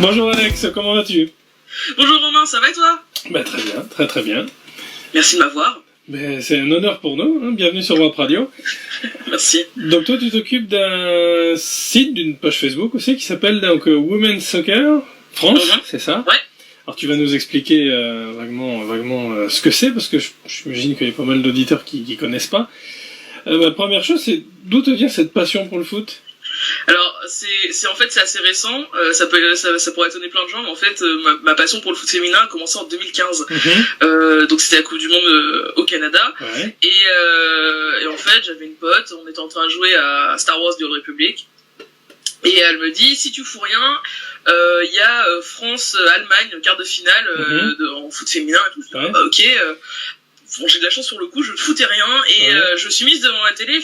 Bonjour Alex, comment vas-tu? Bonjour Romain, ça va et toi? Bah très bien, très très bien. Merci de m'avoir. C'est un honneur pour nous, hein. Bienvenue sur Wap Radio. Merci. Donc toi tu t'occupes d'un site, d'une page Facebook aussi qui s'appelle donc Women's Soccer France, c'est ça? Ouais. Alors tu vas nous expliquer vaguement ce que c'est, parce que j'imagine qu'il y a pas mal d'auditeurs qui connaissent pas. Première chose, c'est d'où te vient cette passion pour le foot? Alors en fait c'est assez récent, ça pourrait étonner plein de gens, mais en fait ma passion pour le foot féminin a commencé en 2015. Donc c'était la Coupe du Monde au Canada. Ouais. Et en fait j'avais une pote, on était en train de jouer à Star Wars The Old Republic, et elle me dit si tu fous rien, il y a France-Allemagne, quart de finale en foot féminin et tout. Ouais. Bah, ok. Bon, j'ai de la chance sur le coup, je ne foutais rien, et je me suis mise devant la télé,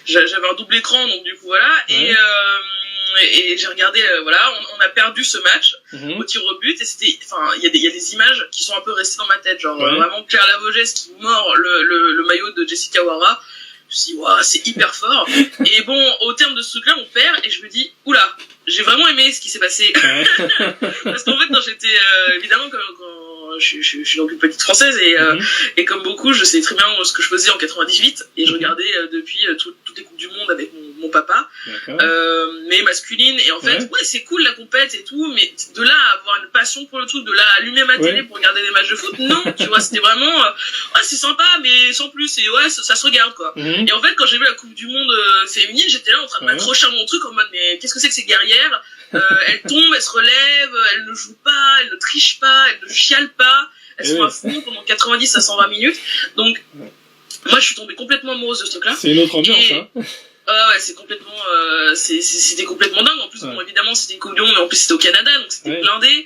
j'avais un double écran, donc du coup voilà, et j'ai regardé, on a perdu ce match au tir au but, et il y a des images qui sont un peu restées dans ma tête, genre vraiment Claire Lavogesse qui mord le maillot de Jessica Wara. Je me suis dit, waouh, c'est hyper fort. Et bon, au terme de ce truc-là, on perd, et je me dis, oula, j'ai vraiment aimé ce qui s'est passé. Parce qu'en fait, quand j'étais, évidemment, quand je suis donc une petite française, et comme beaucoup, je sais très bien ce que je faisais en 98, et je regardais depuis toutes les coupes du monde avec mon papa, mais masculine, et en fait, ouais, c'est cool la compète et tout, mais de là à avoir une passion pour le truc, de là à allumer ma télé pour regarder des matchs de foot, non, tu vois, c'était vraiment, ouais, c'est sympa, mais sans plus, et ouais, ça se regarde, quoi. Et en fait, quand j'ai vu la Coupe du Monde féminine, j'étais là en train de m'accrocher à mon truc en mode, mais qu'est-ce que c'est que ces guerrières? Elles tombent, elles se relèvent, elles ne jouent pas, elles ne trichent pas, elles ne chialent pas, elles sont à fond pendant 90 à 120 minutes. Donc, moi, je suis tombée complètement amoureuse de ce truc-là. C'est une autre ambiance, hein. Ouais, c'est complètement, c'était complètement dingue. En plus, bon, évidemment, c'était une Coupe du Monde, mais en plus, c'était au Canada, donc c'était blindé.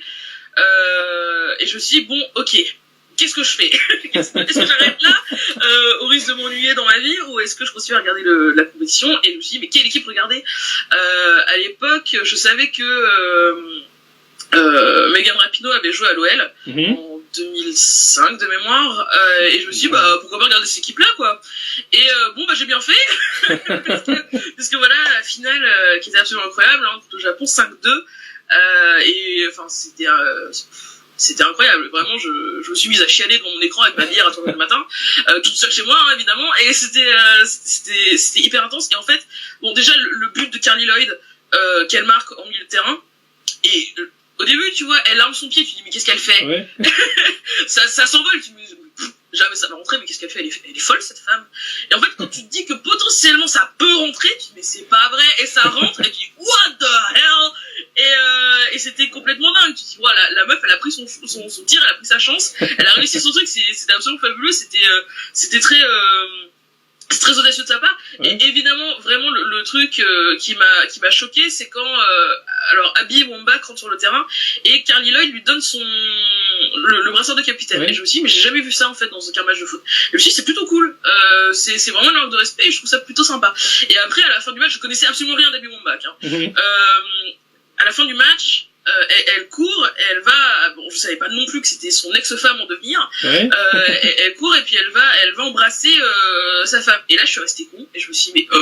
Et je me suis dit, bon, ok. Qu'est-ce que je fais? Est-ce que j'arrête là, au risque de m'ennuyer dans ma vie, ou est-ce que je continue à regarder la compétition? Et je me suis dit, mais quelle équipe regarder? À l'époque, je savais que Megan Rapinoe avait joué à l'OL en 2005 de mémoire, et je me suis dit, bah pourquoi pas regarder cette équipe-là, quoi. Et j'ai bien fait, parce que voilà, la finale qui était absolument incroyable, hein, contre le Japon 5-2, et enfin c'était incroyable, vraiment, je me suis mise à chialer devant mon écran avec ma bière à 3h du matin, toute seule chez moi, hein, évidemment, et c'était hyper intense. Et en fait, bon, déjà, le but de Carly Lloyd, qu'elle marque en milieu de terrain, et au début, tu vois, elle arme son pied, tu dis, mais qu'est-ce qu'elle fait? Ça s'envole, tu me dis, jamais ça va rentrer, mais qu'est-ce qu'elle fait? Elle est folle, cette femme. Et en fait, quand tu te dis que potentiellement ça peut rentrer, tu te dis, mais c'est pas vrai, et ça rentre, et tu dis, what the hell? Et c'était complètement dingue. Tu te dis, voilà, la meuf, elle a pris son tir, elle a pris sa chance, elle a réussi son truc, c'était absolument fabuleux, c'était c'est très audacieux de sa part. Et évidemment, vraiment, le truc qui m'a choqué, c'est quand Abby Wambach rentre sur le terrain et Carly Lloyd lui donne le brassard de capitaine. Et je me suis dit, mais j'ai jamais vu ça en fait dans aucun match de foot. Et je me suis dit, c'est plutôt cool. C'est vraiment une marque de respect et je trouve ça plutôt sympa. Et après, à la fin du match, je connaissais absolument rien d'Abby Wambach. À la fin du match, elle court, elle va, bon, je savais pas non plus que c'était son ex-femme en devenir, elle court et puis elle va embrasser sa femme. Et là, je suis restée con et je me suis dit, mais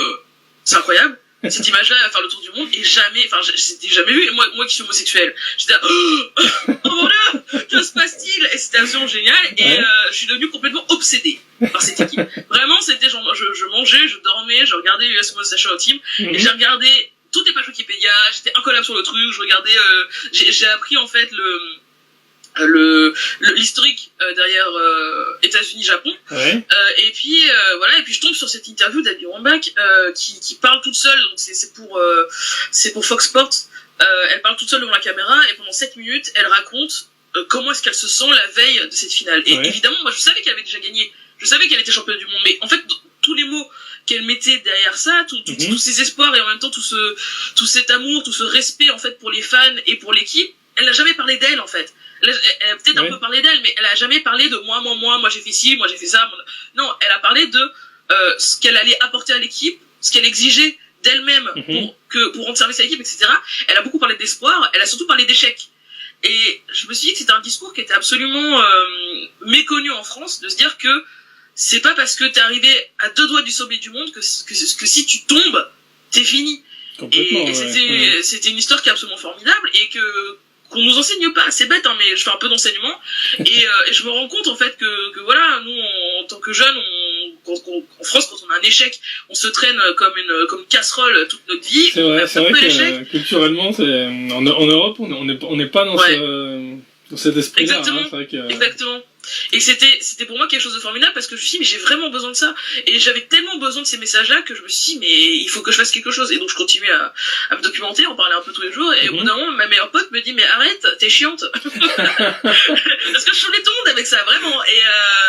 c'est incroyable. Cette image-là, elle va faire le tour du monde, et c'était jamais vu. Et moi qui suis homosexuel, j'étais là, oh mon Dieu, que se passe-t-il? Et c'était absolument génial. Et je suis devenue complètement obsédée par cette équipe. Vraiment, c'était genre, je mangeais, je dormais, je regardais US Women's National Team, et j'ai regardé toutes les pages Wikipédia, j'étais incollable sur le truc, je regardais, j'ai appris en fait l'historique derrière États-Unis-Japon, et puis voilà, et puis je tombe sur cette interview d'Abby Wambach qui parle toute seule, donc c'est pour Fox Sports, elle parle toute seule devant la caméra et pendant 7 minutes elle raconte comment est-ce qu'elle se sent la veille de cette finale. Et évidemment, moi je savais qu'elle avait déjà gagné, je savais qu'elle était championne du monde, mais en fait tous les mots qu'elle mettait derrière ça, tous ses espoirs et en même temps tout cet amour, tout ce respect en fait pour les fans et pour l'équipe, elle n'a jamais parlé d'elle en fait. Elle a peut-être un peu parlé d'elle, mais elle a jamais parlé de moi j'ai fait ci, moi j'ai fait ça. Non, elle a parlé de ce qu'elle allait apporter à l'équipe, ce qu'elle exigeait d'elle-même pour rendre service à l'équipe, etc. Elle a beaucoup parlé d'espoir, elle a surtout parlé d'échec. Et je me suis dit que c'était un discours qui était absolument méconnu en France, de se dire que c'est pas parce que t'es arrivé à 2 doigts du sommet du monde que si tu tombes, t'es fini. Complètement, et c'était une histoire qui est absolument formidable et qu'on nous enseigne pas, c'est bête hein, mais je fais un peu d'enseignement et je me rends compte en fait que voilà, nous en tant que jeunes, en France quand on a un échec, on se traîne comme une casserole toute notre vie. C'est vrai que culturellement, en Europe, on n'est pas dans dans cet esprit-là. Exactement. Hein, c'est vrai que... Exactement. Et c'était pour moi quelque chose de formidable parce que je me suis dit mais j'ai vraiment besoin de ça et j'avais tellement besoin de ces messages-là que je me suis dit mais il faut que je fasse quelque chose et donc je continuais à me documenter, en parler un peu tous les jours et au bout d'un moment ma meilleure pote me dit mais arrête, t'es chiante parce que je saoulais tout le monde avec ça vraiment et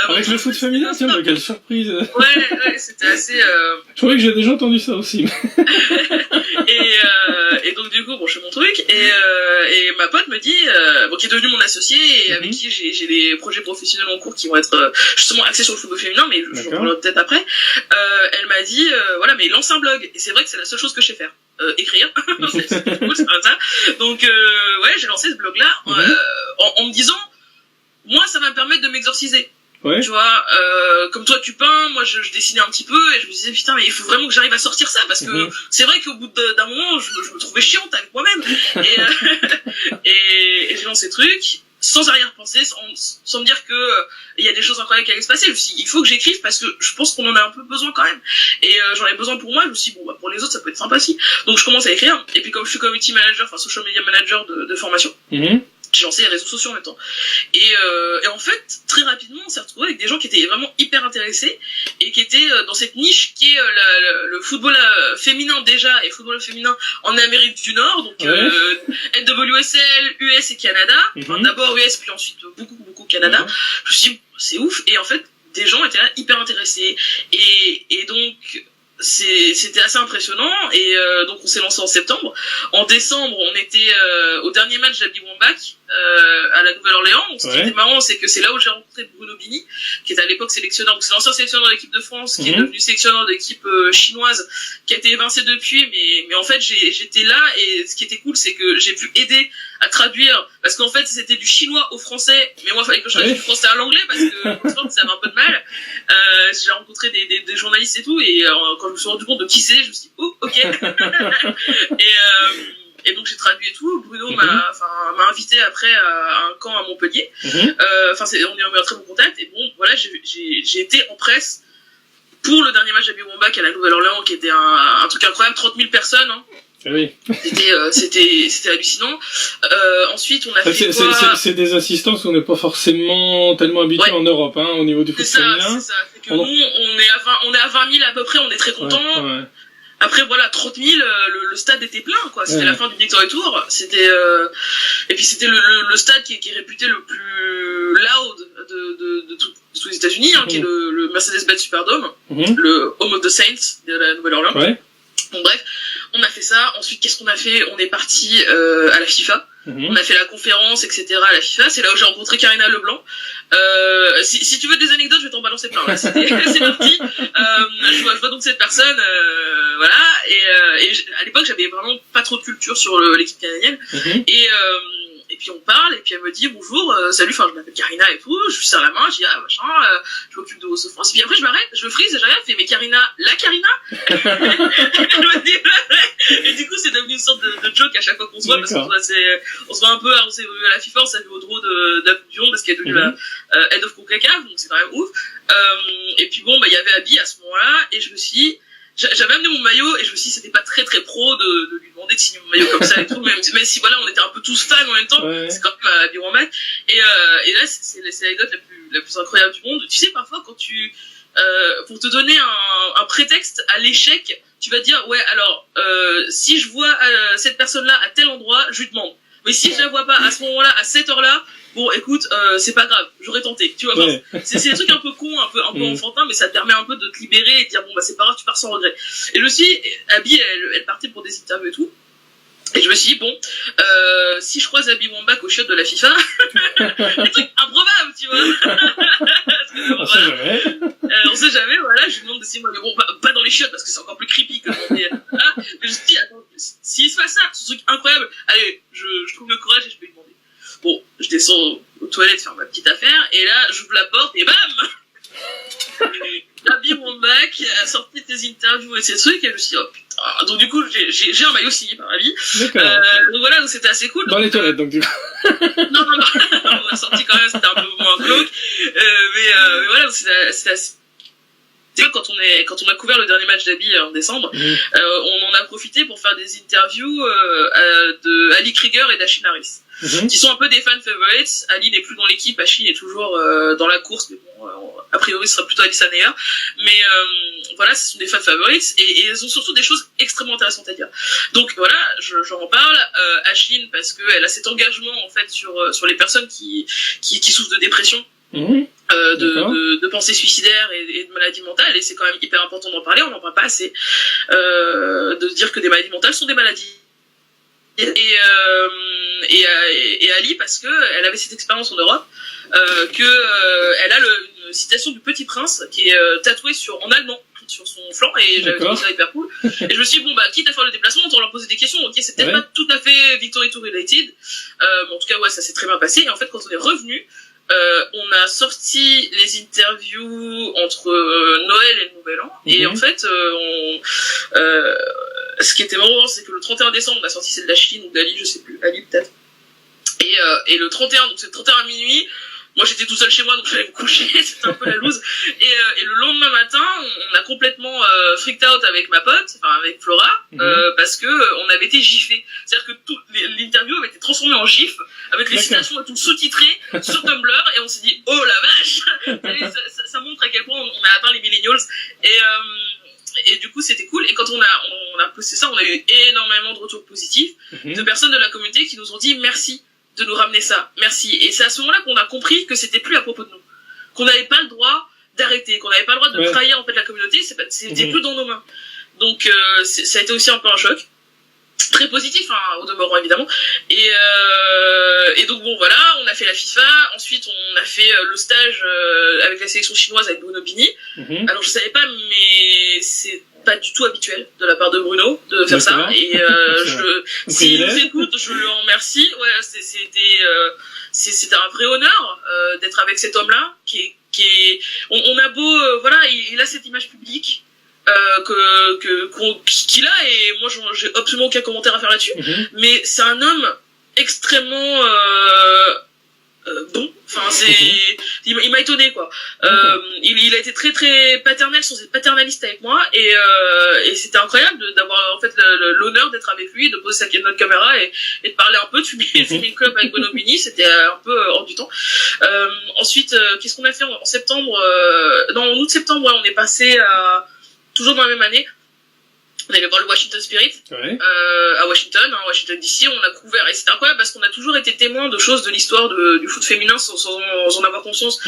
avec le foot féminin, tiens, quelle surprise. ouais c'était assez je croyais que j'ai déjà entendu ça aussi. et donc du coup bon je fais mon truc et ma pote me dit qui est devenue mon associée et avec qui j'ai des projets professionnels en cours qui vont être justement axés sur le football féminin mais j'en parlerai peut-être après. Elle m'a dit voilà mais lance un blog et c'est vrai que c'est la seule chose que je sais faire, écrire. C'est cool, c'est pas ça. Donc ouais j'ai lancé ce blog là en me disant moi ça va me permettre de m'exorciser. Ouais. Tu vois, comme toi tu peins, moi je dessinais un petit peu et je me disais putain mais il faut vraiment que j'arrive à sortir ça parce que c'est vrai qu'au bout d'un moment je me trouvais chiante avec moi-même et j'ai lancé ce truc sans arrière-pensée, sans me dire que il y a des choses incroyables qui allaient se passer. Je me suis dit, il faut que j'écrive parce que je pense qu'on en a un peu besoin quand même. Et j'en ai besoin pour moi. Je me suis dit, bon, bah, pour les autres, ça peut être sympa aussi. Donc je commence à écrire. Et puis comme je suis community manager, enfin social media manager de formation, j'ai lancé les réseaux sociaux en même temps. Et en fait, très rapidement, on s'est retrouvé avec des gens qui étaient vraiment hyper intéressés et qui étaient dans cette niche qui est le football féminin déjà et football féminin en Amérique du Nord, donc NWSL, US et Canada. Enfin, d'abord US, puis ensuite beaucoup Canada. Je me suis dit, c'est ouf. Et en fait, des gens étaient là hyper intéressés. Et donc... c'était assez impressionnant et donc on s'est lancé en septembre. En décembre on était au dernier match d'Abby Wambach à la Nouvelle-Orléans. Donc ce qui était marrant c'est que c'est là où j'ai rencontré Bruno Bini qui était à l'époque sélectionneur, donc c'est l'ancien sélectionneur de l'équipe de France qui est devenu sélectionneur de l'équipe chinoise qui a été évincé depuis mais en fait j'étais là et ce qui était cool c'est que j'ai pu aider à traduire parce qu'en fait c'était du chinois au français mais moi il fallait que je traduise du français à l'anglais parce que ça avait un peu de mal. J'ai rencontré des journalistes et tout et quand je me suis rendu compte de qui c'est, je me suis dit oh ok et donc j'ai traduit et tout. Bruno m'a invité après à un camp à Montpellier. On est en très bon contact et bon voilà j'ai été en presse pour le dernier match d'Abby Wambach à la Nouvelle-Orléans qui était un truc incroyable, 30 000 personnes hein. Oui. C'était hallucinant. Ensuite, on a fait quoi ? C'est des assistances où on n'est pas forcément tellement habitué en Europe, hein, au niveau du foot féminin. C'est ça. C'est que nous, on est à 20 000 à peu près, on est très contents. Ouais. Après, voilà, 30 000, le stade était plein, quoi. C'était la fin du Victory Tour. C'était, et puis c'était le stade qui est réputé le plus loud de tous les États-Unis, hein, qui est le Mercedes-Benz Superdome, le Home of the Saints de la Nouvelle-Orléans. Ouais. Bon, bref, on a fait ça. Ensuite, qu'est-ce qu'on a fait ? On est parti à la FIFA. On a fait la conférence, etc. à la FIFA. C'est là où j'ai rencontré Karina Leblanc. Si tu veux des anecdotes, je vais t'en balancer plein. Là. C'est parti. Je vois donc cette personne, voilà. Et à l'époque, j'avais vraiment pas trop de culture sur l'équipe canadienne. Et puis on parle, et puis elle me dit bonjour, salut, enfin je m'appelle Karina et tout, je lui serre la main, je dis ah machin, je m'occupe de vos souffrances. Puis après je m'arrête, je frise et j'arrive, elle fait mais Karina, la Karina. Elle me dit et du coup c'est devenu une sorte de joke à chaque fois qu'on se voit parce qu'on se voit un peu, on s'est vu à la FIFA, on s'est vu au draw de la Coupe du Monde parce qu'elle est devenue la head of CONCACAF, donc c'est quand même ouf. Et puis bon bah il y avait Abby à ce moment-là et je me suis dit, j'avais amené mon maillot et je me suis dit c'était pas très pro de lui demander de signer mon maillot comme ça et tout, même si voilà on était un peu tous fans en même temps, c'est quand même Abby Wambach et là c'est l'anecdote la plus incroyable du monde. Tu sais parfois quand pour te donner un prétexte à l'échec, tu vas dire ouais alors si je vois cette personne là à tel endroit je lui demande, mais si je la vois pas à ce moment là à cette heure là, bon écoute c'est pas grave, j'aurais tenté, tu vois. C'est des trucs un peu cons, un peu enfantins, mais ça te permet un peu de te libérer et de dire bon bah c'est pas grave, tu pars sans regret. Et je me suis dit, Abby elle partait pour des interviews et tout, et je me suis dit bon si je croise Abby Wambach au chiottes de la FIFA des trucs improbables, tu vois. On sait jamais. On sait jamais, voilà, je lui demande de signer moi, mais bon pas dans les chiottes parce que c'est encore plus creepy que mais je me suis dit attends, s'il se passe ça, ce truc incroyable, allez je trouve le courage et je peux lui demander. Bon, je descends aux toilettes faire ma petite affaire, et là, j'ouvre la porte, et bam Abby Wambach a sorti des interviews et ces trucs, et je me suis dit, oh putain. Donc du coup, j'ai un maillot signé par Abby. D'accord. Donc voilà, donc c'était assez cool. Dans les toilettes, donc du coup. Non. On a sorti quand même, c'était un peu moins glauque. Mais voilà, c'était assez... Quand on a couvert le dernier match d'Abby en décembre, on en a profité pour faire des interviews de Ali Krieger et d'Ashley Harris, qui sont un peu des fan favorites. Ali n'est plus dans l'équipe, Ashley est toujours dans la course, mais bon, a priori ce sera plutôt Alyssa Neher. Mais voilà, ce sont des fan favorites et elles ont surtout des choses extrêmement intéressantes à dire. Donc voilà, j'en parle. Ashley, parce qu'elle a cet engagement en fait sur les personnes qui souffrent de dépression. De pensées suicidaires et de maladies mentales, et c'est quand même hyper important d'en parler, on n'en parle pas assez, de dire que des maladies mentales sont des maladies. Et Ali, parce que elle avait cette expérience en Europe, elle a une citation du Petit Prince qui est tatouée en allemand sur son flanc, et j'avais trouvé ça hyper cool. Et je me suis dit, bon, quitte à faire le déplacement, on leur poser des questions. Ok, c'est peut-être pas tout à fait Victory 2 related, mais en tout cas, ouais, ça s'est très bien passé. Et en fait, quand on est revenu, on a sorti les interviews entre Noël et le Nouvel An, et en fait, ce qui était marrant, c'est que le 31 décembre, on a sorti celle d'Ashley ou d'Ali, je sais plus, Ali peut-être. Et le 31, donc c'est le 31 à minuit. Moi, j'étais tout seul chez moi, donc j'allais me coucher, c'était un peu la loose. Et le lendemain matin, on a complètement freaked out avec ma pote, enfin avec Flora, parce que on avait été giflés. C'est-à-dire que l'interview avait été transformée en gif, avec les citations et tout sous-titré sur Tumblr, et on s'est dit, oh la vache, ça montre à quel point on a atteint les millennials. Et du coup, c'était cool. Et quand on a posté ça, on a eu énormément de retours positifs de personnes de la communauté qui nous ont dit merci de nous ramener ça, merci. Et c'est à ce moment-là qu'on a compris que c'était plus à propos de nous, qu'on n'avait pas le droit d'arrêter, qu'on n'avait pas le droit de trahir en fait la communauté, c'était plus dans nos mains. Donc ça a été aussi un peu un choc, très positif au demeurant évidemment. Et donc bon voilà, on a fait la FIFA, ensuite on a fait le stage avec la sélection chinoise avec Bruno Bini. Alors je savais pas, mais c'est pas du tout habituel de la part de Bruno de faire ça, et s'il nous écoute, je le remercie. Ouais, c'était un vrai honneur d'être avec cet homme-là on a beau voilà, il a cette image publique qu'il a, et moi j'ai absolument aucun commentaire à faire là-dessus, mais c'est un homme extrêmement bon, enfin il m'a étonné quoi. Il a été très très paternel sans être paternaliste avec moi, et c'était incroyable d'avoir en fait l'honneur d'être avec lui, de poser notre caméra et de parler un peu de fumer le club avec Bono Bini. C'était un peu hors du temps. Ensuite, qu'est-ce qu'on a fait en septembre, en août-septembre, on est passé toujours dans la même année. On allait voir le Washington Spirit à Washington DC. On a couvert, et c'était incroyable parce qu'on a toujours été témoin de choses de l'histoire du foot féminin sans en avoir conscience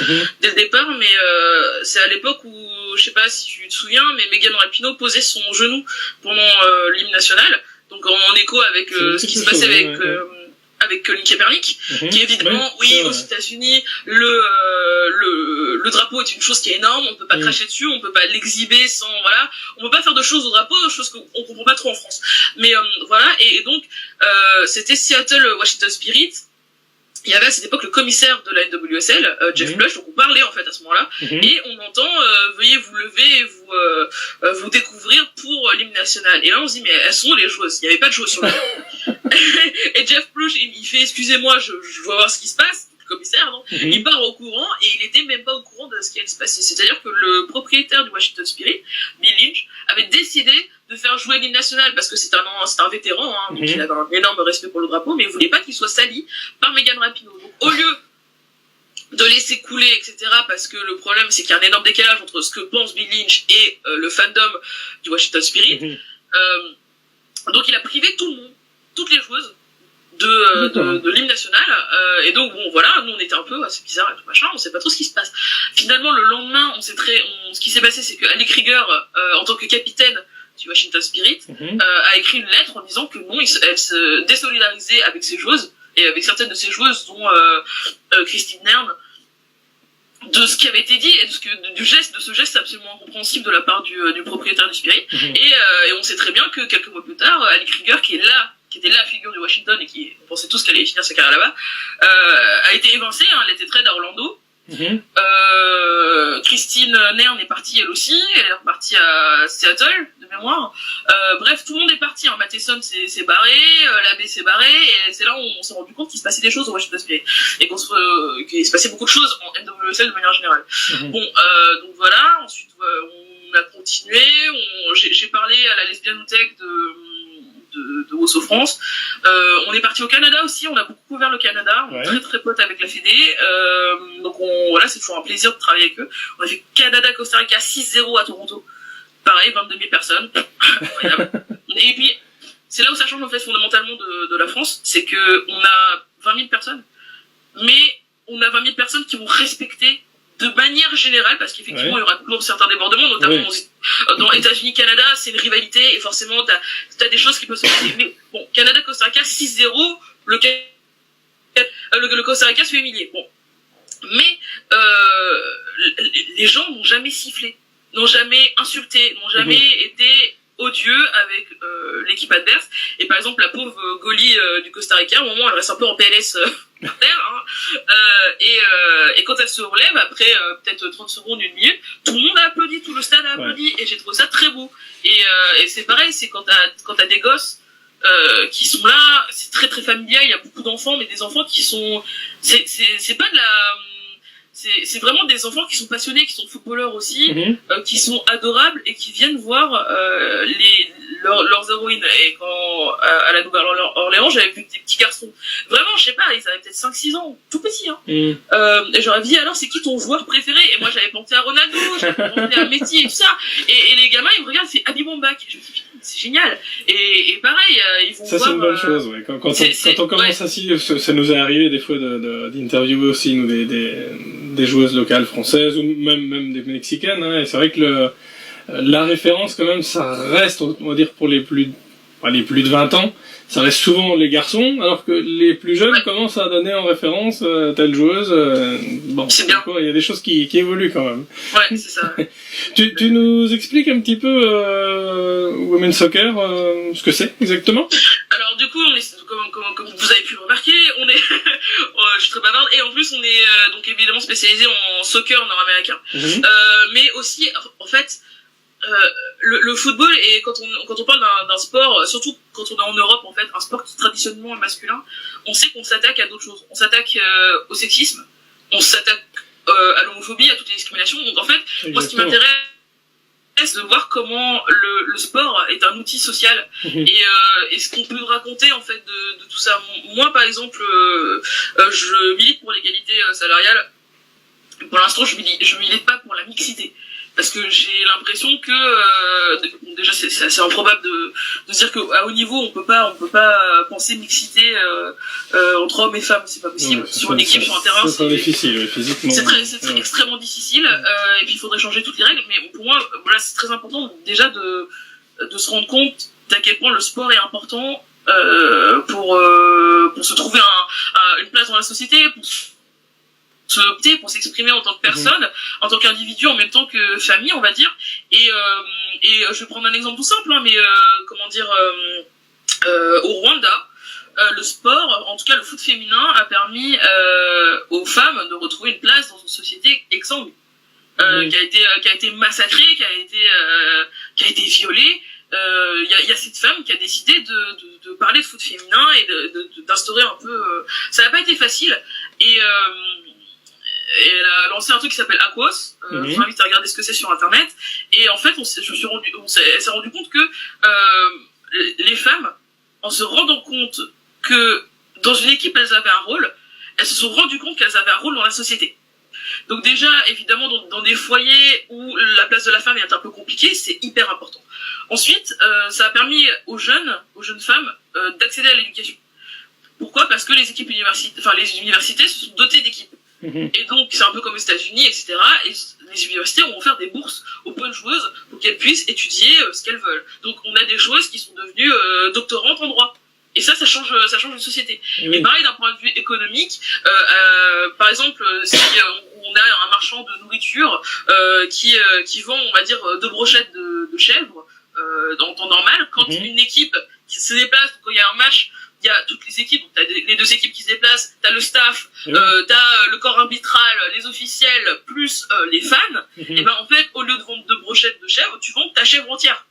dès le départ. Mais c'est à l'époque où, je sais pas si tu te souviens, mais Megan Rapinoe posait son genou pendant l'hymne national, donc en écho avec ce qui se passait avec Colin Kaepernick, qui évidemment, aux États-Unis, le drapeau est une chose qui est énorme, on peut pas cracher dessus, on peut pas l'exhiber sans, voilà, on peut pas faire de choses au drapeau, choses qu'on comprend pas trop en France. Mais voilà, et donc c'était Seattle Washington Spirit. Il y avait à cette époque le commissaire de la NWSL, Jeff Plush, donc on parlait en fait à ce moment-là, et on entend veuillez vous lever et vous découvrir pour l'hymne national. Et là on se dit, mais elles sont les joueuses, il n'y avait pas de joueuses sur le terrain. Et Jeff Plush, il fait excusez-moi, je veux voir ce qui se passe, le commissaire, non, il part au courant, et il était même pas au courant de ce qui allait se passer. C'est-à-dire que le propriétaire du Washington Spirit, Bill Lynch, avait décidé de faire jouer l'hymne national parce que c'est un vétéran, donc il avait un énorme respect pour le drapeau, mais il voulait pas qu'il soit sali par Megan Rapinoe. Donc au lieu de laisser couler, etc., parce que le problème c'est qu'il y a un énorme décalage entre ce que pense Bill Lynch et le fandom du Washington Spirit, donc il a privé tout le monde, toutes les joueuses de l'hymne national, et donc bon voilà, nous on était un peu c'est bizarre et tout machin, on sait pas trop ce qui se passe. Finalement le lendemain ce qui s'est passé, c'est que Ali Krieger en tant que capitaine du Washington Spirit a écrit une lettre en disant que non, elle se désolidarisait avec ses joueuses, et avec certaines de ses joueuses dont Christine Nern, de ce qui avait été dit et de ce geste absolument incompréhensible de la part du propriétaire du Spirit. Et on sait très bien que quelques mois plus tard, Ali Krieger, qui était la figure du Washington et qui on pensait tous qu'elle allait finir sa carrière là-bas, a été évincée, elle était trade à Orlando. Christine Nern est partie elle aussi, elle est repartie à Seattle de mémoire. Bref, tout le monde est parti. Matheson s'est barré, l'abbé s'est barré, et c'est là où on s'est rendu compte qu'il se passait des choses au Washington Spirit et qu'il se passait beaucoup de choses en NWSL de manière générale. Bon, donc voilà. Ensuite, on a continué. J'ai parlé à la Lesbianothèque de Haut-France. On est parti au Canada aussi, on a beaucoup couvert le Canada, on est très très potes avec la Fédé, donc voilà, c'est toujours un plaisir de travailler avec eux. On a fait Canada-Costa Rica 6-0 à Toronto, pareil, 22 000 personnes, incroyable. Et puis, c'est là où ça change en fait fondamentalement de la France, c'est qu'on a 20 000 personnes, mais on a 20 000 personnes qui vont respecter de manière générale, parce qu'effectivement il y aura toujours certains débordements, notamment dans États-Unis-Canada, c'est une rivalité et forcément t'as des choses qui peuvent se passer. Mais bon, Canada-Costa Rica 6-0, le Costa Rica se fait humilier. Bon, mais les gens n'ont jamais sifflé, n'ont jamais insulté, n'ont jamais été odieux avec l'équipe adverse. Et par exemple la pauvre goalie du Costa Rica, au moment elle reste un peu en PLS par terre, et quand elle se relève après peut-être 30 secondes, une minute, tout le monde a applaudi, tout le stade a applaudi, et j'ai trouvé ça très beau. Et c'est pareil, c'est quand t'as des gosses qui sont là, c'est très très familial, il y a beaucoup d'enfants, mais des enfants qui sont, c'est pas de la, c'est vraiment des enfants qui sont passionnés, qui sont footballeurs aussi, qui sont adorables et qui viennent voir leurs héroïnes. Et quand à la Nouvelle-Orléans, j'avais vu des petits garçons, vraiment, je sais pas, ils avaient peut-être 5-6 ans, tout petits, et j'aurais dit, alors c'est qui ton joueur préféré? Et moi j'avais pensé à Ronaldo, j'avais pensé à Messi et tout ça, et les gamins ils me regardent, c'est Abi Bombak, je me dis c'est génial. Et pareil, ils vont ça voir, c'est une bonne chose, ouais. Quand on commence à suivre, ça nous est arrivé des fois d'interviewer aussi nous des joueuses locales françaises ou même des mexicaines, et c'est vrai que la référence quand même, ça reste, on va dire, pour les plus de 20 ans, ça reste souvent les garçons, alors que les plus jeunes commencent à donner en référence telle joueuse. Bon, c'est bien. Il y a des choses qui évoluent quand même. Ouais, c'est ça. Tu nous expliques un petit peu Women's Soccer, ce que c'est exactement? Alors du coup, on est, comme vous avez pu le remarquer, on est, je suis très bavarde, et en plus on est donc évidemment spécialisé en soccer nord-américain, mais aussi en fait. Le football, et quand on parle d'un sport, surtout quand on est en Europe, en fait, un sport qui traditionnellement est masculin, on sait qu'on s'attaque à d'autres choses. On s'attaque au sexisme, on s'attaque à l'homophobie, à toutes les discriminations. Donc en fait, moi ce qui m'intéresse, c'est de voir comment le sport est un outil social, et ce qu'on peut raconter en fait de tout ça. Moi par exemple, je milite pour l'égalité salariale. Pour l'instant, je milite pas pour la mixité. Parce que j'ai l'impression que déjà c'est assez improbable de dire qu'à haut niveau on peut pas penser mixité entre hommes et femmes, c'est pas possible. Sur une équipe, sur un terrain, c'est difficile, physiquement. C'est extrêmement difficile, et puis il faudrait changer toutes les règles. Mais pour moi, voilà, c'est très important déjà de se rendre compte d'à quel point le sport est important pour se trouver une place dans la société, pour s'exprimer en tant que personne, en tant qu'individu, en même temps que famille, on va dire. Et je vais prendre un exemple tout simple, mais au Rwanda, le sport, en tout cas le foot féminin, a permis aux femmes de retrouver une place dans une société exsangue, qui a été massacrée, qui a été violée. Y a cette femme qui a décidé de parler de foot féminin et d'instaurer un peu. Ça n'a pas été facile, et elle a lancé un truc qui s'appelle Aquos. Je vous invite à regarder ce que c'est sur internet. Et en fait, elle s'est rendu compte que les femmes, en se rendant compte que dans une équipe elles avaient un rôle, elles se sont rendues compte qu'elles avaient un rôle dans la société. Donc déjà, évidemment, dans des foyers où la place de la femme est un peu compliquée, c'est hyper important. Ensuite, ça a permis aux jeunes femmes d'accéder à l'éducation. Pourquoi? Parce que les universités se sont dotées d'équipes. Et donc, c'est un peu comme aux États-Unis, etc. Et les universités vont faire des bourses aux bonnes joueuses pour qu'elles puissent étudier ce qu'elles veulent. Donc, on a des joueuses qui sont devenues doctorantes en droit. Et ça change une société. Et pareil, d'un point de vue économique, par exemple, si on a un marchand de nourriture qui vend, on va dire, 2 brochettes de chèvre en temps normal, quand une équipe qui se déplace, quand il y a un match il y a toutes les équipes, donc t'as les 2 équipes qui se déplacent, t'as le staff, t'as le corps arbitral, les officiels, plus les fans, et ben en fait, au lieu de vendre 2 brochettes de chèvre, tu vends ta chèvre entière.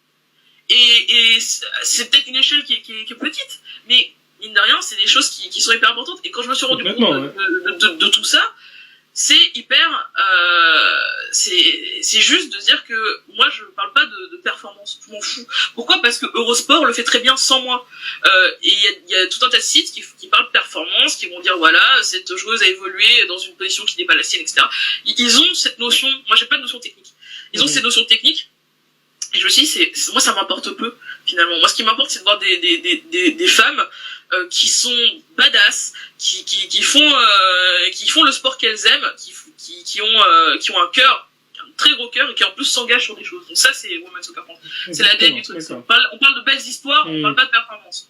Et c'est peut-être une échelle qui est petite, mais mine de rien, c'est des choses qui sont hyper importantes. Et quand je me suis rendu compte de tout ça, c'est hyper... c'est juste de dire que moi, je parle pas de performance, je m'en fous. Pourquoi ? Parce que Eurosport le fait très bien sans moi. Et il y a tout un tas de sites qui parlent de performance, qui vont dire, voilà, cette joueuse a évolué dans une position qui n'est pas la sienne, etc. Ils ont cette notion... Moi, j'ai pas de notion technique. Ils ont cette notion technique. Et je me suis dit, moi, ça m'importe peu, finalement. Moi, ce qui m'importe, c'est de voir des femmes qui sont badass, qui font le sport qu'elles aiment, qui ont un cœur, un très gros cœur, et qui en plus s'engagent sur des choses. Donc ça, c'est Women's Soccer France. C'est l'ADN du truc. On parle de belles histoires, on parle pas de performance.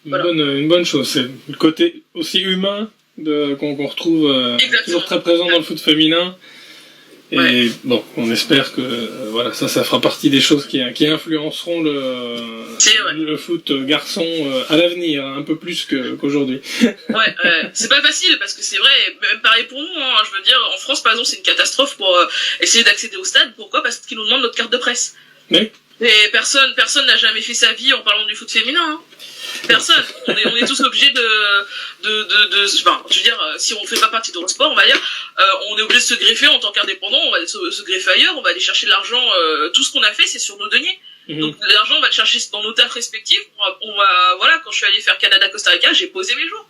Une bonne chose. C'est le côté aussi humain qu'on retrouve toujours très présent dans le foot féminin. Et bon, on espère que voilà, ça fera partie des choses qui influenceront le foot garçon à l'avenir, un peu plus qu'aujourd'hui. C'est pas facile parce que c'est vrai, même pareil pour nous. Hein, je veux dire, en France par exemple, c'est une catastrophe pour essayer d'accéder au stade. Pourquoi ? Parce qu'ils nous demandent notre carte de presse. Oui. Et personne n'a jamais fait sa vie en parlant du foot féminin. Hein. Personne. On est tous obligés enfin, je veux dire, si on fait pas partie d'Eurosport, on va dire, on est obligé de se greffer en tant qu'indépendant, on va se greffer ailleurs, on va aller chercher de l'argent, tout ce qu'on a fait, c'est sur nos deniers. Donc, l'argent, on va le chercher dans nos tafs respectifs, voilà, quand je suis allé faire Canada-Costa Rica, j'ai posé mes jours.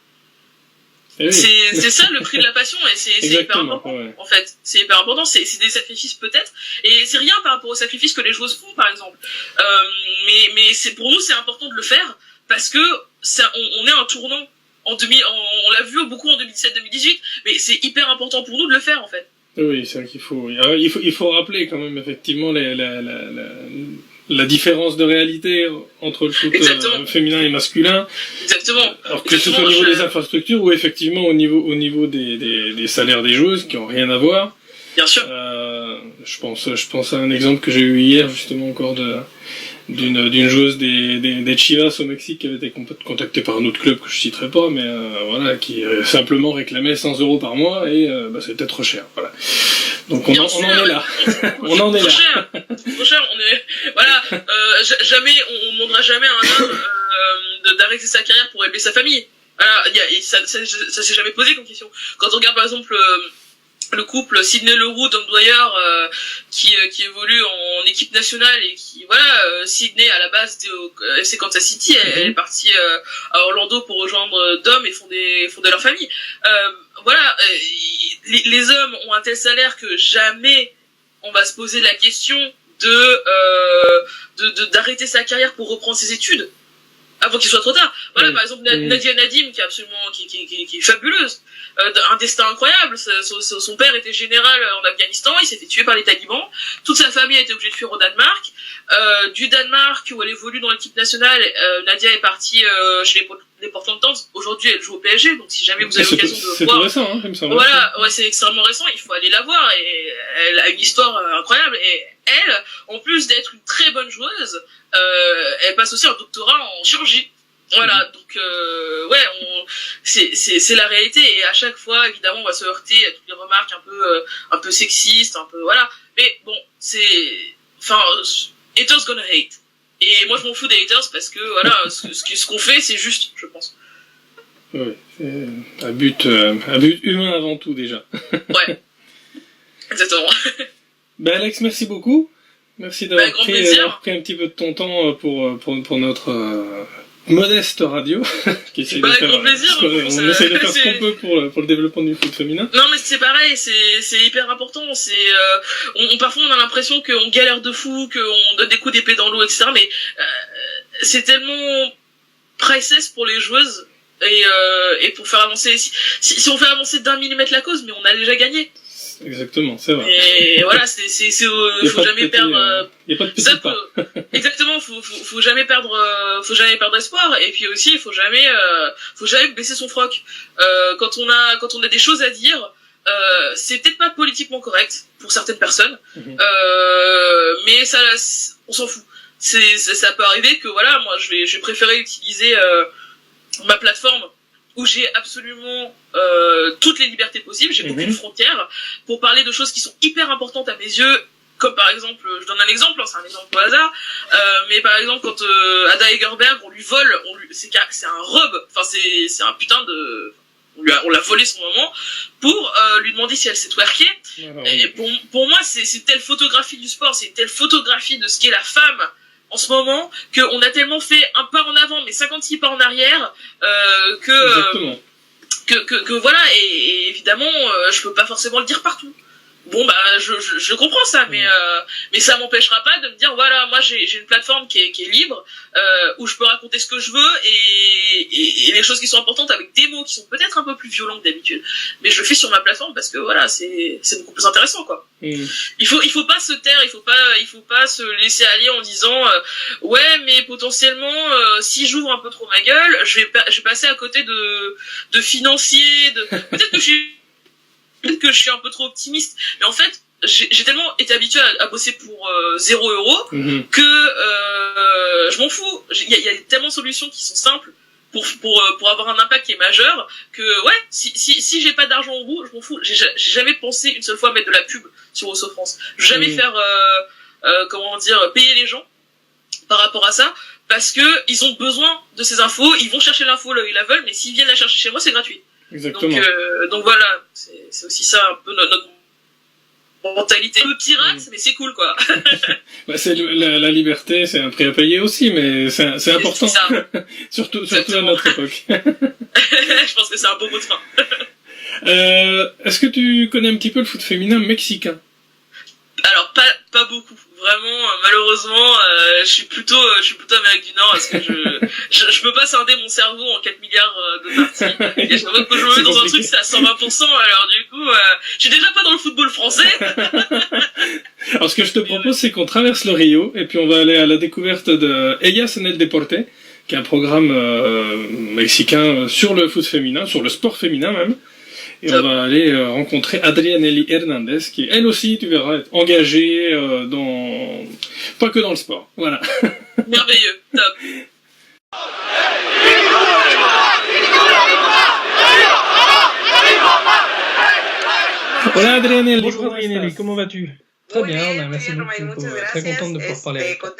Oui. C'est ça le prix de la passion, et c'est hyper important, en fait. C'est hyper important, c'est des sacrifices peut-être, et c'est rien par rapport aux sacrifices que les joueuses font, par exemple. Mais pour nous, c'est important de le faire, parce que on est un tournant. On l'a vu beaucoup en 2017-2018, mais c'est hyper important pour nous de le faire, en fait. Oui, c'est vrai qu'il faut rappeler quand même, effectivement, la différence de réalité entre le foot féminin et masculin. Exactement. Alors que ce soit au niveau des infrastructures ou effectivement au niveau des salaires des joueuses qui n'ont rien à voir. Bien sûr. Je pense à un exemple que j'ai eu hier, justement, encore d'une joueuse des Chivas au Mexique qui avait été contactée par un autre club que je citerai pas, mais voilà, qui simplement réclamait 100 € par mois et c'était trop cher. Voilà. Donc on en est là. On en est là. Trop cher. Voilà. Jamais on demandera jamais à un homme d'arrêter sa carrière pour élever sa famille. Voilà. Ça s'est jamais posé comme question. Quand on regarde par exemple le couple Sydney Leroux, Dom Dwyer, qui évolue en équipe nationale et qui Sydney à la base était au FC Kansas City, elle est partie à Orlando pour rejoindre Dom et fonder leur famille. Les hommes ont un tel salaire que jamais on va se poser la question d'arrêter sa carrière pour reprendre ses études avant qu'il soit trop tard. Voilà, par exemple, Nadia Nadim, qui est fabuleuse, un destin incroyable. Son père était général en Afghanistan, il s'est fait tuer par les talibans. Toute sa famille a été obligée de fuir au Danemark. Du Danemark, où elle évolue dans l'équipe nationale, Nadia est partie chez les Portland Thorns. Aujourd'hui, elle joue au PSG, donc si jamais vous avez l'occasion de voir... C'est tout récent, hein, comme ça. Voilà, c'est extrêmement récent, il faut aller la voir, et elle a une histoire incroyable, et elle, en plus d'être une très bonne joueuse, elle passe aussi un doctorat en chirurgie. Voilà, donc c'est la réalité, et à chaque fois évidemment on va se heurter à toutes les remarques un peu sexistes, un peu voilà, mais bon, haters gonna hate, et moi je m'en fous des haters parce que voilà, ce qu'on fait c'est juste, je pense. Oui, c'est un but humain avant tout déjà. Ouais, exactement. Ben Alex, merci beaucoup. Merci d'avoir pris un petit peu de ton temps pour notre modeste radio. Qui essaie avec grand plaisir. On essaie de faire ce qu'on peut pour le développement du foot féminin. Non mais c'est pareil, c'est hyper important. Parfois on a l'impression qu'on galère de fou, qu'on donne des coups d'épée dans l'eau, etc. Mais c'est tellement priceless pour les joueuses et pour faire avancer. Si on fait avancer d'1 millimètre la cause, mais on a déjà gagné. Exactement, c'est vrai. Et voilà, faut jamais perdre. Il n'y a pas de petit pas. Exactement, faut jamais perdre espoir. Et puis aussi, faut jamais baisser son froc. Quand on a des choses à dire, c'est peut-être pas politiquement correct pour certaines personnes, mais on s'en fout. Ça peut arriver que voilà, moi je vais préférer utiliser ma plateforme où j'ai absolument toutes les libertés possibles, j'ai aucune frontière pour parler de choses qui sont hyper importantes à mes yeux, comme par exemple, je donne un exemple, c'est un exemple au hasard, mais par exemple quand Ada Hegerberg, on lui vole, c'est un robe, enfin c'est un putain de... On l'a volé son moment pour lui demander si elle sait twerker. Et pour moi, c'est une telle photographie du sport, c'est une telle photographie de ce qu'est la femme en ce moment, qu'on a tellement fait un pas en avant, mais 56 pas en arrière, que voilà, et évidemment, je peux pas forcément le dire partout. Bon bah je comprends ça, mais ça m'empêchera pas de me dire voilà, moi j'ai une plateforme qui est libre, où je peux raconter ce que je veux et les choses qui sont importantes avec des mots qui sont peut-être un peu plus violents que d'habitude, mais je le fais sur ma plateforme parce que voilà, c'est beaucoup plus intéressant quoi. Il faut pas se taire, il faut pas se laisser aller en disant ouais mais potentiellement si j'ouvre un peu trop ma gueule, je vais passer à côté de financiers, peut-être que je suis un peu trop optimiste, mais en fait j'ai tellement été habitué à bosser pour 0 € que je m'en fous. Il y a tellement de solutions qui sont simples pour avoir un impact qui est majeur que ouais, si j'ai pas d'argent au bout, je m'en fous. J'ai jamais pensé une seule fois à mettre de la pub sur Osso France. Jamais faire payer les gens par rapport à ça, parce que ils ont besoin de ces infos, ils vont chercher l'info là où ils la veulent, mais s'ils viennent la chercher chez moi, c'est gratuit. Exactement. Donc voilà, c'est aussi ça un peu notre mentalité. Un peu pirate, mais c'est cool quoi. Bah, c'est la liberté, c'est un prix à payer aussi, mais c'est important. C'est ça. surtout à notre époque. Je pense que c'est un beau mot de fin. Est-ce que tu connais un petit peu le foot féminin mexicain? Alors pas beaucoup. Vraiment, malheureusement, je suis plutôt Amérique du Nord, parce que je peux pas scinder mon cerveau en 4 milliards de parties. Et je vois que je me mets dans un truc, c'est à 120%, alors du coup, je suis déjà pas dans le football français. Alors ce que je te propose, c'est qu'on traverse le Rio, et puis on va aller à la découverte de Ellas en el Deporte, qui est un programme mexicain sur le foot féminin, sur le sport féminin même. Et on va aller rencontrer Adrianely Hernandez, qui elle aussi, tu verras, est engagée pas que dans le sport. Voilà. Merveilleux, top. Hola Adrianely. Bonjour Adrianely, comment vas-tu? Très bien, merci beaucoup. Très contente de pouvoir parler avec toi.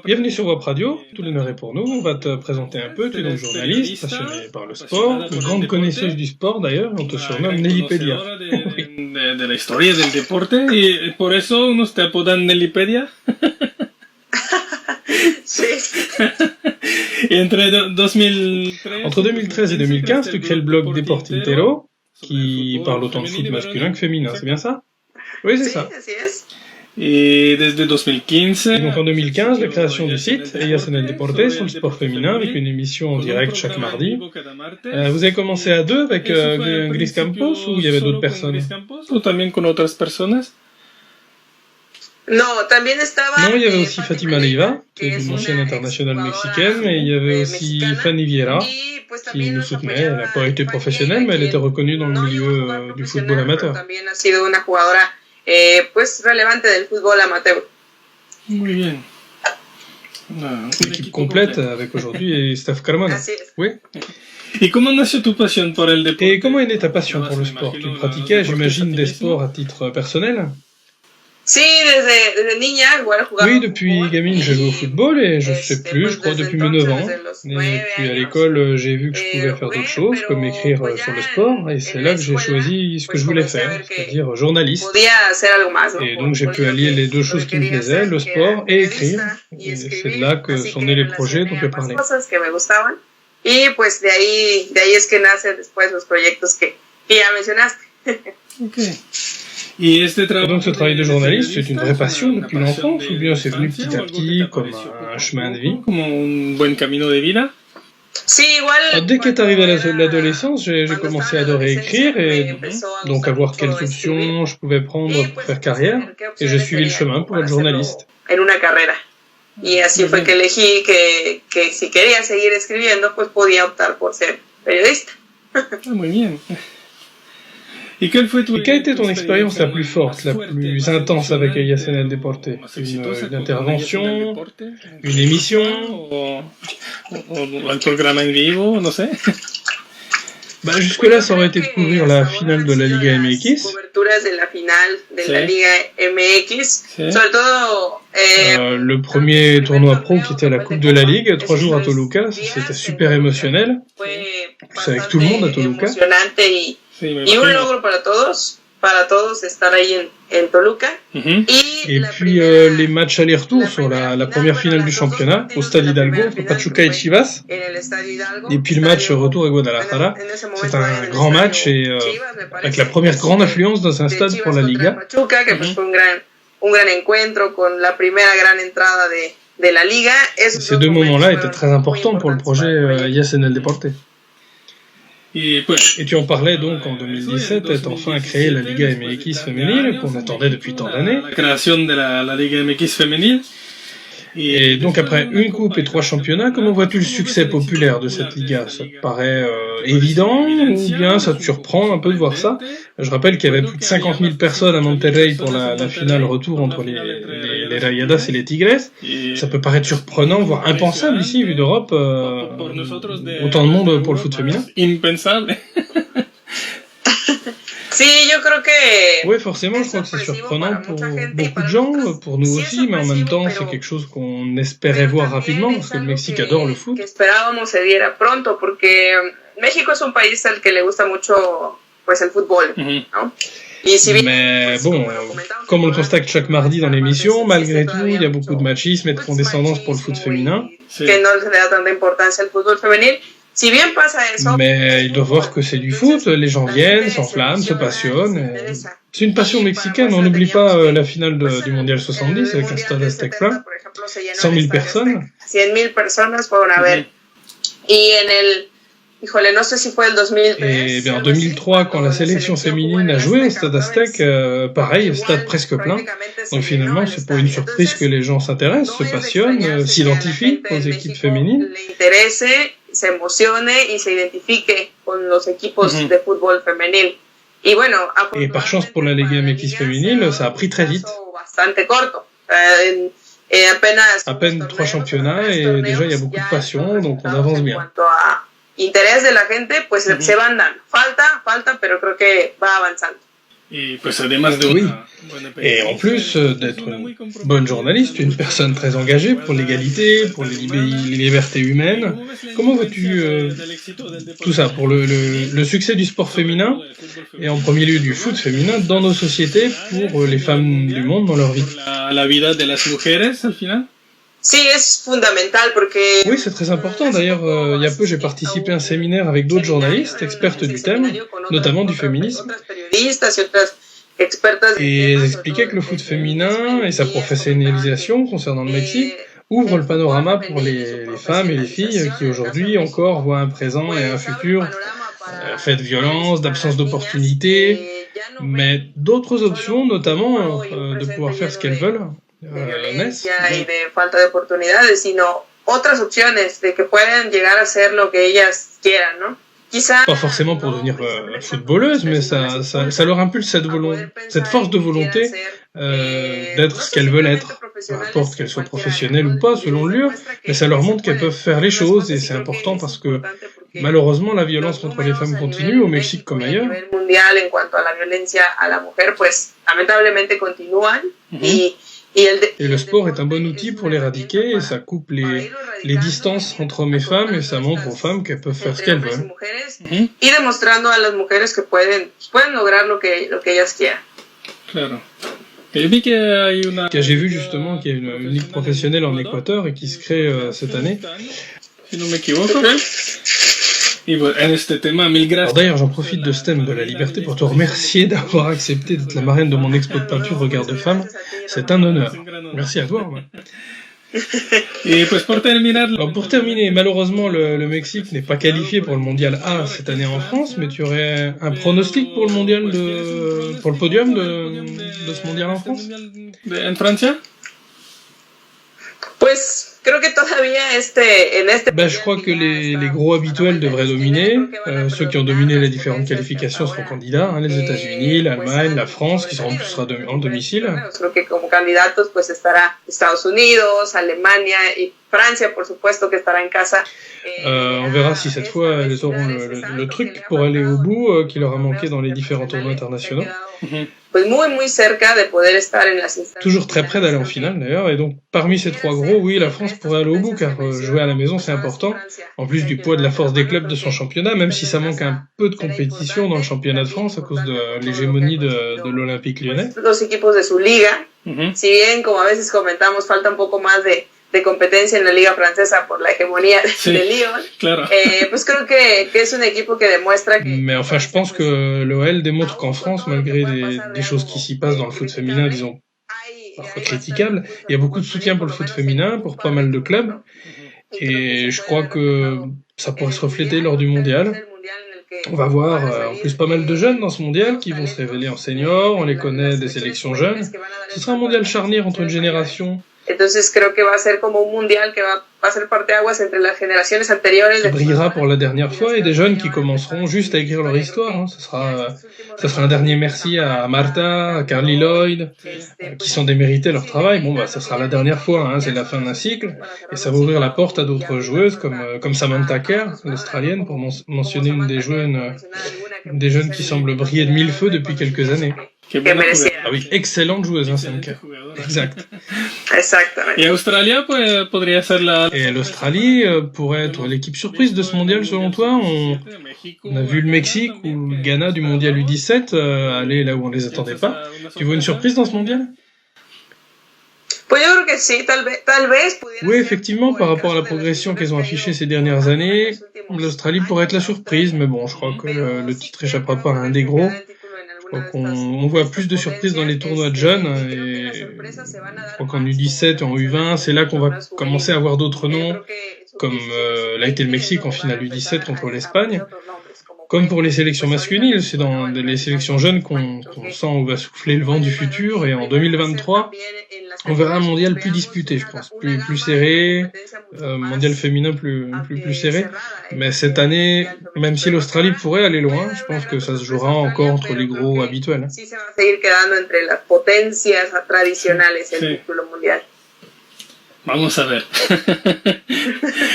Bienvenue sur Web Radio, tout l'honneur est pour nous. On va te présenter un peu. Tu es donc journaliste, passionné par le sport, une grande connaisseuse du sport d'ailleurs. On te surnomme Nellypedia. De la historia del deporte, y por eso unos te apodan Nellypedia. Et entre 2013 et 2015, tu crées le blog Deportintero, qui parle autant de foot masculin que féminin, c'est bien ça? Oui, c'est ça. Et desde 2015... Et donc en 2015, la création du site Ellas en el Deporte sur le sport féminin, avec une émission en direct chaque mardi. Vous avez commencé à deux avec Gris Campos, ou il y avait d'autres personnes? Ou también con otras personas? Non, il y avait aussi Fatima Leiva, qui est une ancienne internationale mexicaine, et il y avait aussi Fanny Viera, qui nous soutenait. Elle n'a pas été professionnelle, mais elle était reconnue dans le milieu du football amateur. Muy bien. L'équipe complète avec aujourd'hui Steph Carmona. Oui. Et comment nació tu pasión por el deporte? Et comment est née ta passion pour le sport? Tu pratiquais, j'imagine, des sports à titre personnel? Oui, depuis gamine, je joue au football et je sais plus, je crois depuis mes 9 ans. Et puis à l'école, j'ai vu que je pouvais faire d'autres choses, comme écrire sur le sport, et c'est là que j'ai choisi ce que je voulais faire, c'est-à-dire journaliste. Et donc j'ai pu allier les deux choses qui me plaisaient, le sport et écrire. Et c'est de là que sont nés les projets dont je parlais. Y pues de ahí es que nacen después los proyectos que ya mencionaste. Okay. Et donc ce travail de journaliste, c'est une vraie passion depuis l'enfance, ou bien c'est venu petit à petit comme un chemin de vie? Como un buen camino de vida? Dès qu'est arrivé l'adolescence, j'ai commencé à adorer écrire et donc à voir quelles options je pouvais prendre pour faire carrière, et j'ai suivi le chemin pour être journaliste. Y así fue que elegí que si quería seguir escribiendo, pues podía optar por ser periodista. Muy bien. Et quelle a été ton expérience la plus forte, la plus intense avec Ellas en el Deporte? Une intervention, une émission? O el programa en vivo, no sé. Bah, jusque-là, ça aurait été de couvrir la finale de la Liga MX. Coberturas de la final de la Liga MX, sobre todo le premier tournoi pro qui était la Coupe de la Ligue, 3 jours à Toluca, c'était super émotionnel. C'est avec tout le monde à Toluca. Y un logro para todos estar ahí en Toluca. Et puis les matchs aller-retour sur la première finale du championnat au Stade Hidalgo entre Pachuca et Chivas. Et puis le match retour à Guadalajara. C'est un grand match et avec la première grande affluence dans un stade pour la Liga. Un gran encuentro con la primera gran entrada de la Liga. Ces deux moments-là étaient très importants pour le projet Yes en el Deporte. Et tu en parlais donc en 2017, est enfin créé la Liga MX féminine, qu'on attendait depuis tant d'années. La création de la Liga MX féminine. Et donc après une coupe et 3 championnats, comment vois-tu le succès populaire de cette Liga? Ça te paraît évident ou bien ça te surprend un peu de voir ça? Je rappelle qu'il y avait plus de 50 000 personnes à Monterrey pour la finale retour entre les Rayadas et les Tigres. Ça peut paraître surprenant, voire impensable ici, vu d'Europe, autant de monde pour le foot féminin. Impensable. Sí, yo creo que... Oui, forcément, je crois que c'est surprenant pour beaucoup de gens, pour nous aussi, mais en même temps, c'est quelque chose qu'on espérait voir rapidement, parce que le Mexique adore le foot. Esperábamos se diera pronto, porque México es un país al que le gusta mucho, pues, el fútbol, ¿no? Mais bon, comme on le constate chaque mardi dans l'émission, malgré tout, il y a beaucoup de machisme et de condescendance pour le foot féminin. Que no se le da tanta importancia al fútbol femenil. Si bien pasa eso, mais ils doivent voir que c'est du foot, les gens viennent, s'enflamment, se passionnent. C'est une passion mexicaine, on n'oublie pas la finale du Mondial 70 avec un stade Aztec plein, 100 000 personnes. 100 000 personas fueron a ver. Y en el, híjole, no sé si fue el 2003. Et bien en 2003, quand la sélection féminine a joué au stade Aztec, pareil, stade presque plein. Donc finalement, c'est pas une surprise que les gens s'intéressent, se passionnent, s'identifient aux équipes féminines. Se emocione y se identifique con los equipos de fútbol femenil. Y bueno, et par chance pour la Liga MX féminine, ça a pris très vite. Bastante corto. À peine 3 championnats et déjà il y a beaucoup de passion, donc on avance bien. Interés de la gente, pues se van dando. Falta, pero creo que va avanzando. Et pues además de oui. Et en plus d'être une bonne journaliste, une personne très engagée pour l'égalité, pour les libertés humaines, comment vois-tu tout ça pour le succès du sport féminin et en premier lieu du foot féminin dans nos sociétés pour les femmes du monde dans leur vie? La vida de las mujeres al final? Sí, es fundamental porque... Oui, c'est très important. D'ailleurs, il y a peu, j'ai participé à un séminaire avec d'autres journalistes, expertes du thème, notamment du féminisme. Et ils expliquaient que le foot féminin et sa professionnalisation concernant le Mexique ouvre le panorama pour les femmes et les filles qui aujourd'hui encore voient un présent et un futur fait de violence, d'absence d'opportunités, mais d'autres options, notamment de pouvoir faire ce qu'elles veulent. Y de falta de oportunidades, sino otras opciones de que pueden llegar a hacer lo que ellas quieran, ¿no? Pas forcément pour devenir footballeuse, mais ça leur impulse cette force de volonté d'être ce qu'elles veulent être, peu importe qu'elles soient professionnelles ou pas, selon le lieu, mais ça leur montre qu'elles peuvent faire les choses, et c'est important parce que malheureusement la violence contre les femmes continue, au Mexique comme ailleurs. En cuanto a la violencia a la mujer, pues lamentablemente continúan, Et le sport est un bon outil pour l'éradiquer, et ça coupe les distances entre hommes et femmes, et ça montre aux femmes qu'elles peuvent faire ce qu'elles veulent. Y demostrando a las mujeres que pueden lograr lo que ellas quieran. Claro. J'ai vu justement qu'il y a une ligue professionnelle en Équateur et qui se crée cette année. Si no me equivoco. Alors d'ailleurs, j'en profite de ce thème de la liberté pour te remercier d'avoir accepté d'être la marraine de mon expo de peinture Regard de femme. C'est un honneur. Merci à toi. Alors pour terminer, malheureusement, le Mexique n'est pas qualifié pour le mondial A cette année en France, mais tu aurais un pronostic pour le mondial pour le podium de ce mondial en France? En Francia? Pues creo que todavía je crois que les gros habituels devraient dominer. Ceux qui ont dominé les différentes qualifications seront candidats, les États-Unis, l'Allemagne, la France, qui seront plus en domicile. Creo que como candidatos pues estará Estados Unidos, Alemania y Francia, por supuesto, que estará en casa. On verra si cette fois elles auront le truc pour aller au bout qui leur a manqué dans les différents tournois internationaux. Pues muy cerca de poder estar en las instancias. Toujours très près d'aller en finale d'ailleurs, et donc parmi ces trois gros, oui, la France pourrait aller au bout car jouer à la maison c'est important, en plus du poids de la force des clubs de son championnat, même si ça manque un peu de compétition dans le championnat de France à cause de l'hégémonie de l'Olympique Lyonnais. Los equipos de su liga, si bien como a veces comentamos falta un poco más de competencia en la liga francesa por la hegemonía de Lyon, claro. Pues creo que es un equipo que demuestra que... Mais enfin, je pense que l'OL démontre qu'en France, malgré des choses qui s'y passent dans le foot féminin, disons, parfois critiquables, il y a beaucoup de soutien pour le foot féminin, pour pas mal de clubs, et je crois que ça pourrait se refléter lors du mondial. On va voir en plus pas mal de jeunes dans ce mondial qui vont se révéler en seniors, on les connaît des sélections jeunes. Ce sera un mondial charnière entre une génération. Entonces creo que va a ser como un mundial que va a ser parteaguas entre las generaciones anteriores. Qui brillera pour la dernière fois et des jeunes qui commenceront juste à écrire leur histoire. Hein. Ça sera un dernier merci à Marta, à Carly Lloyd, qui sont démérités leur travail. Bon, bah, ça sera la dernière fois. Hein. C'est la fin d'un cycle et ça va ouvrir la porte à d'autres joueuses comme Samantha Kerr, l'Australienne, pour mentionner une des jeunes qui semble briller de mille feux depuis quelques années. Ah oui, excellente joueuse, hein, Sam Kerr. Exact. Exactement. Et Australia podría ser Et l'Australie pourrait être l'équipe surprise de ce mondial selon toi. On a vu le Mexique ou le Ghana du mondial U17 aller là où on les attendait pas. Tu vois une surprise dans ce mondial? Oui, effectivement, par rapport à la progression qu'elles ont affichée ces dernières années, l'Australie pourrait être la surprise, mais bon, je crois que le titre échappera pas à un des gros. Donc on voit plus de surprises dans les tournois de jeunes et je crois qu'en U17 et en U20, c'est là qu'on va commencer à avoir d'autres noms, comme l'a été le Mexique en finale U17 contre l'Espagne. Comme pour les sélections masculines, c'est dans les sélections jeunes qu'on sent où va souffler le vent du futur, et en 2023, on verra un mondial plus disputé, je pense, plus serré, mondial féminin plus serré. Mais cette année, même si l'Australie pourrait aller loin, je pense que ça se jouera encore entre les gros habituels. Vamos a ver.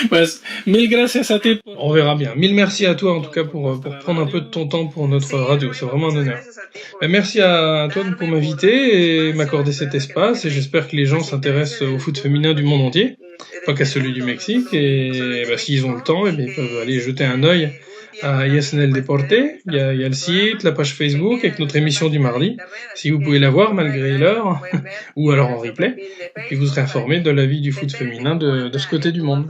Pues, mille gracias a ti. On verra bien. Mille merci à toi en tout cas pour prendre un peu de ton temps pour notre radio. C'est vraiment un honneur. Merci à toi pour m'inviter et m'accorder cet espace, et j'espère que les gens s'intéressent au foot féminin du monde entier, pas qu'à celui du Mexique, et s'ils ont le temps, ils peuvent aller jeter un œil à ISNL Deporte. Il y a le site, la page Facebook avec notre émission du mardi, si vous pouvez la voir malgré l'heure, ou alors en replay, et puis vous serez informé de la vie du foot féminin de ce côté du monde.